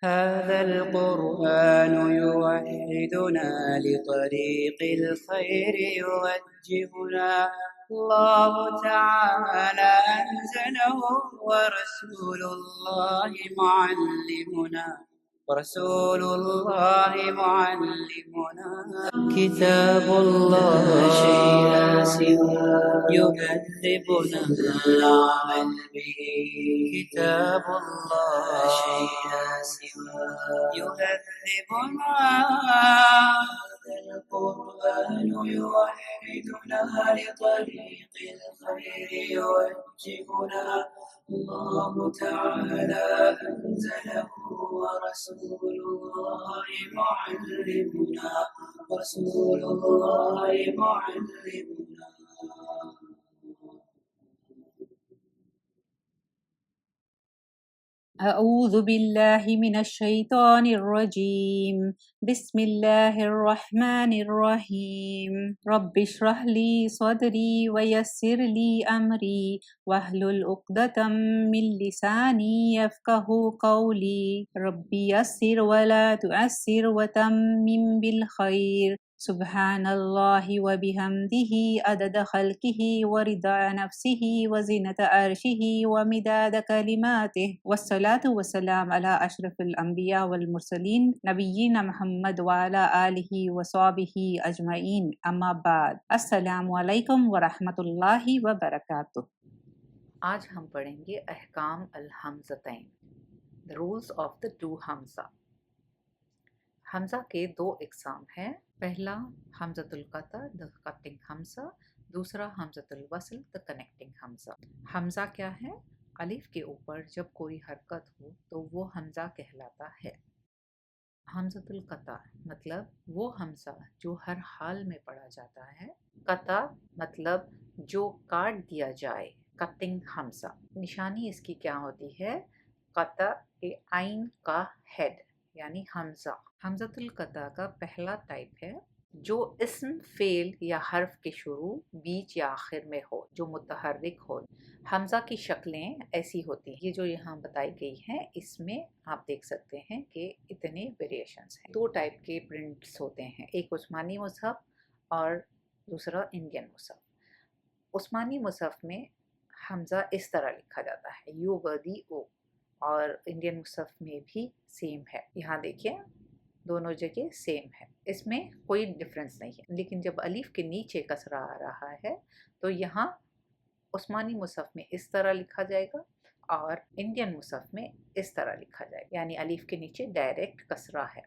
هذا القرآن يوحدنا لطريق الخير يوجهنا الله تعالى أنزله ورسول الله معلمنا كتاب الله لا شيء سوى يهذبنا العمل به كتاب الله لا شيء سوى يهذبنا هذا القرآن يوحدنا لطريق الخير يوجهنا الله تعالى أنزله ورسول الله معلمنا رسول الله معلمنا. أعوذ بالله من الشيطان الرجيم. بسم الله الرحمن الرحيم. رب اشرح لي صدري ويسر لي أمري واحلل عقدة من لساني يفقه قولي. رب يسر ولا تعسر وتمم بالخير. سبحان الله وبحمده عدد خلقه ورضا نفسه وزنة عرشه ومداد كلماته والصلاة والسلام على أشرف الأنبياء والمرسلين نبينا محمد وعلى آله وصحبه أجمعين أما بعد السلام علیکم ورحمۃ اللہ وبرکاتہ۔ آج ہم پڑھیں گے احکام الحمزتین، the rules of the two حمزہ۔ حمزہ کے دو اقسام ہیں، پہلا حمزۃ القطع the cutting حمزہ، دوسرا حمزۃ الوصل the connecting حمزہ۔ حمزہ کیا ہے؟ الف کے اوپر جب کوئی حرکت ہو تو وہ حمزہ کہلاتا ہے۔ حمزۃ القطع مطلب وہ حمزہ جو ہر حال میں پڑھا جاتا ہے۔ قطع مطلب جو کاٹ دیا جائے، کٹنگ حمزہ۔ نشانی اس کی کیا ہوتی ہے؟ قطع عین کا ہیڈ یعنی حمزہ۔ حمزۃ القطع کا پہلا ٹائپ ہے جو اسم، فعل یا حرف کے شروع، بیچ یا آخر میں ہو، جو متحرک ہو۔ حمزہ کی شکلیں ایسی ہوتی ہیں، یہ جو یہاں بتائی گئی ہیں اس میں آپ دیکھ سکتے ہیں کہ اتنے ویریشنز ہیں۔ دو ٹائپ کے پرنٹس ہوتے ہیں، ایک عثمانی مصحف اور دوسرا انڈین مصحف۔ عثمانی مصحف میں حمزہ اس طرح لکھا جاتا ہے یو ودی او، اور انڈین مصحف میں بھی سیم ہے۔ یہاں دیکھیں دونوں جگہ سیم ہے، اس میں کوئی ڈفرینس نہیں ہے۔ لیکن جب الف کے نیچے کسرہ آ رہا ہے تو یہاں عثمانی مصحف میں اس طرح لکھا جائے گا اور انڈین مصحف میں اس طرح لکھا جائے گا، یعنی الف کے نیچے ڈائریکٹ کسرہ ہے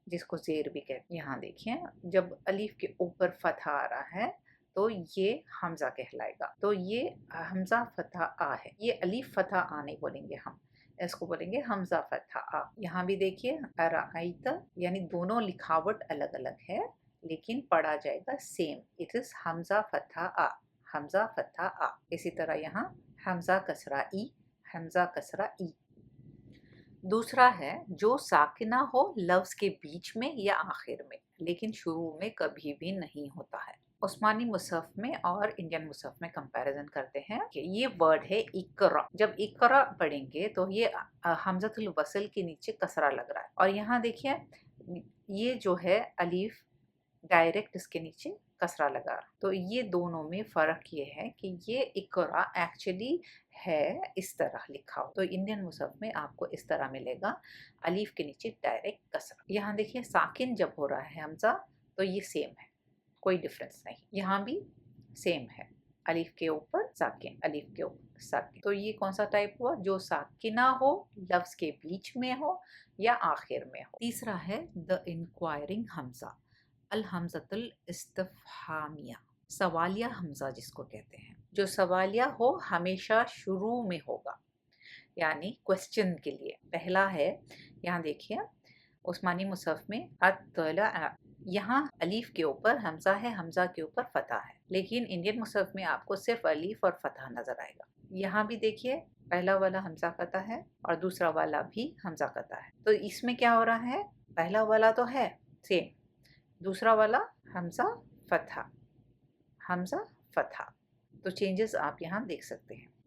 جس کو زیر بھی کہتے ہیں۔ یہاں دیکھیں جب الف کے اوپر فتح آ رہا ہے تو یہ حمزہ کہلائے گا، تو یہ حمزہ فتح آ ہے۔ یہ الف فتح آ نہیں بولیں گے ہم، اس کو بولیں گے حمزہ فتح آ۔ یہاں بھی دیکھیے ارائیت، یعنی دونوں لکھاوٹ الگ الگ ہے لیکن پڑھا جائے گا سیم، اٹ از حمزہ فتح آ، حمزہ فتح آ۔ اسی طرح یہاں حمزہ کسرہ ای، حمزہ کسرہ ای۔ دوسرا ہے جو ساکنہ ہو لفظ کے بیچ میں یا آخر میں لیکن شروع میں کبھی بھی نہیں ہوتا ہے۔ عثمانی مصحف میں اور انڈین مصحف میں کمپیریزن کرتے ہیں کہ یہ ورڈ ہے اقرا، جب اقرا پڑھیں گے تو یہ حمزۃ الوصل کے نیچے کسرہ لگ رہا ہے، اور یہاں دیکھیے یہ جو ہے الف ڈائریکٹ اس کے نیچے کسرہ لگا رہا، تو یہ دونوں میں فرق یہ ہے کہ یہ اقرا ایکچولی ہے اس طرح لکھا ہو، تو انڈین مصحف میں آپ کو اس طرح ملے گا الف کے نیچے ڈائریکٹ کسرہ۔ یہاں دیکھیے ساکن جب ہو رہا ہے حمزہ تو یہ سیم ہے، کوئی ڈفرینس نہیں، یہاں بھی سیم ہے، الف کے اوپر ساکن، الف کے اوپر ساکن۔ تو یہ کون سا ٹائپ ہوا؟ جو ساکنہ ہو لفظ کے بیچ میں ہو یا آخر میں ہو۔ تیسرا ہے the inquiring حمزہ، الحمزۃ الاستفہامیہ، سوالیہ حمزہ جس کو کہتے ہیں۔ جو سوالیہ ہو ہمیشہ شروع میں ہوگا، یعنی کوسچن کے لیے۔ پہلا ہے یہاں دیکھیے عثمانی مصحف میں اطلع، یہاں الف کے اوپر حمزہ ہے، حمزہ کے اوپر فتح ہے، لیکن انڈین مصحف میں آپ کو صرف الف اور فتح نظر آئے گا۔ یہاں بھی دیکھیے پہلا والا حمزہ قطع ہے اور دوسرا والا بھی حمزہ قطع ہے، تو اس میں کیا ہو رہا ہے؟ پہلا والا تو ہے سیم، دوسرا والا حمزہ فتح، حمزہ فتح، تو چینجز آپ یہاں دیکھ سکتے ہیں۔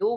2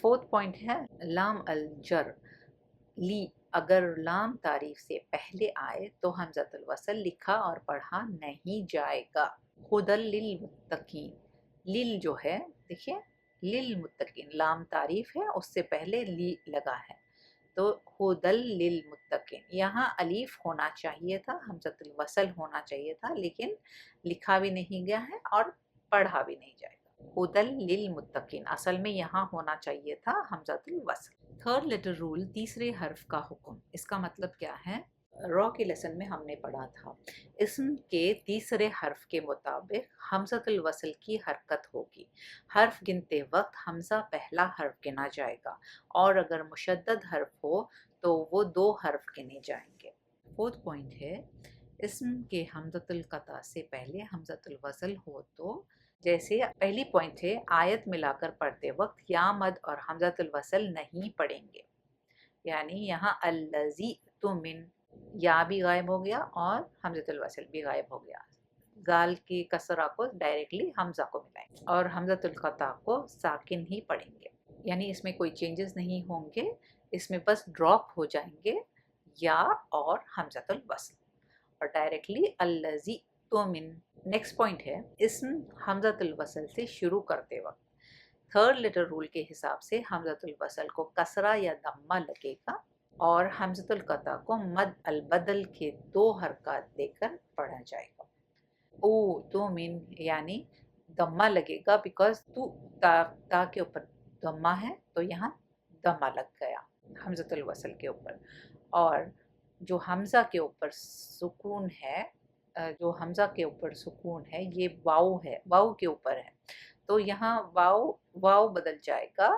فورتھ پوائنٹ ہے لام الجر لی، اگر لام تعریف سے پہلے آئے تو حمزۃ الوصل لکھا اور پڑھا نہیں جائے گا۔ ہدل للمتقین، لل جو ہے دیکھیے للمتقین لام تعریف ہے، اس سے پہلے لی لگا ہے تو ہدل للمتقین، یہاں الف ہونا چاہیے تھا، حمزۃ الوصل ہونا چاہیے تھا، لیکن لکھا بھی نہیں گیا ہے اور پڑھا بھی نہیں جائے گا۔ ہدل للمتقین اصل میں یہاں ہونا چاہیے تھا حمزۃ الوصل۔ تھرڈ لیٹر رول، تیسرے حرف کا حکم، اس کا مطلب کیا ہے؟ را کے لیسن میں ہم نے پڑھا تھا اسم کے تیسرے حرف کے مطابق حمزۃ الوصل کی حرکت ہوگی، حرف گنتے وقت حمزہ پہلا حرف گنا جائے گا، اور اگر مشدد حرف ہو تو وہ 2 حرف گنے جائیں گے۔ فورتھ پوائنٹ ہے اسم کے حمزۃ القطع سے پہلے حمزۃ الوصل ہو تو، جیسے پہلی پوائنٹ ہے آیت ملا کر پڑھتے وقت یا مد اور حمزۃ الوصل نہیں پڑھیں گے، یعنی یہاں الذی تو من یا بھی غائب ہو گیا اور حمزۃ الوصل بھی غائب ہو گیا، زال کی کسرہ کو ڈائریکٹلی حمزہ کو ملائیں اور حمزۃ القطع کو ساکن ہی پڑھیں گے، یعنی اس میں کوئی چینجز نہیں ہوں گے، اس میں بس ڈراپ ہو جائیں گے یا اور حمزۃ الوصل اور ڈائریکٹلی الذی تو من۔ نیکسٹ پوائنٹ ہے اسم حمزۃ الوصل سے شروع کرتے وقت تھرڈ لیٹر رول کے حساب سے حمزۃ الوصل کو کسرہ یا دمہ لگے گا اور حمزۃ القطع کو مد البدل کے 2 حرکات دے کر پڑھا جائے گا۔ او تو من یعنی دمہ لگے گا بیکاز تو تا کے اوپر دمہ ہے تو یہاں دمہ لگ گیا حمزۃ الوصل کے اوپر، اور جو حمزہ کے اوپر سکون ہے یہ واو ہے، واو کے اوپر ہے تو یہاں واو بدل جائے گا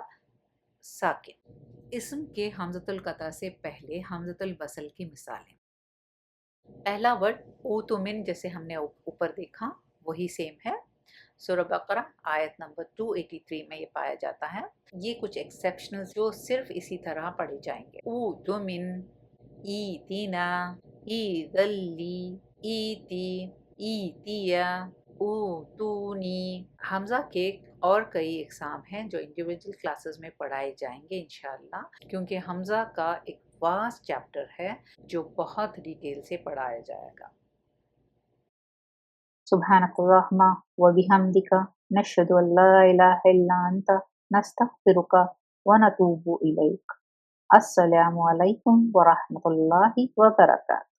ساکن۔ اسم کے حمزۃ القطع سے پہلے حمزۃ الوصل کی مثالیں، پہلا ورڈ او تو من، جیسے ہم نے اوپر دیکھا وہی سیم ہے، سورہ بقرہ آیت نمبر 283 میں یہ پایا جاتا ہے۔ یہ کچھ ایکسیپشنل جو صرف اسی طرح پڑھے جائیں گے، او تو من، ای تینا، ای دلی، ای تی، ای تیا، او تونی۔ حمزہ کے اور کئی اقسام ہیں جو انڈیویجول کلاسز میں پڑھائے جائیں گے انشاءاللہ، کیونکہ حمزہ کا ایک واسٹ چیپٹر ہے جو بہت ڈیٹیل سے پڑھایا جائے گا۔ سبحانك اللهم وبحمدك نشهد أن لا إله إلا أنت نستغفرك ونتوب إليك۔ السلام علیکم ورحمۃ اللہ وبرکاتہ۔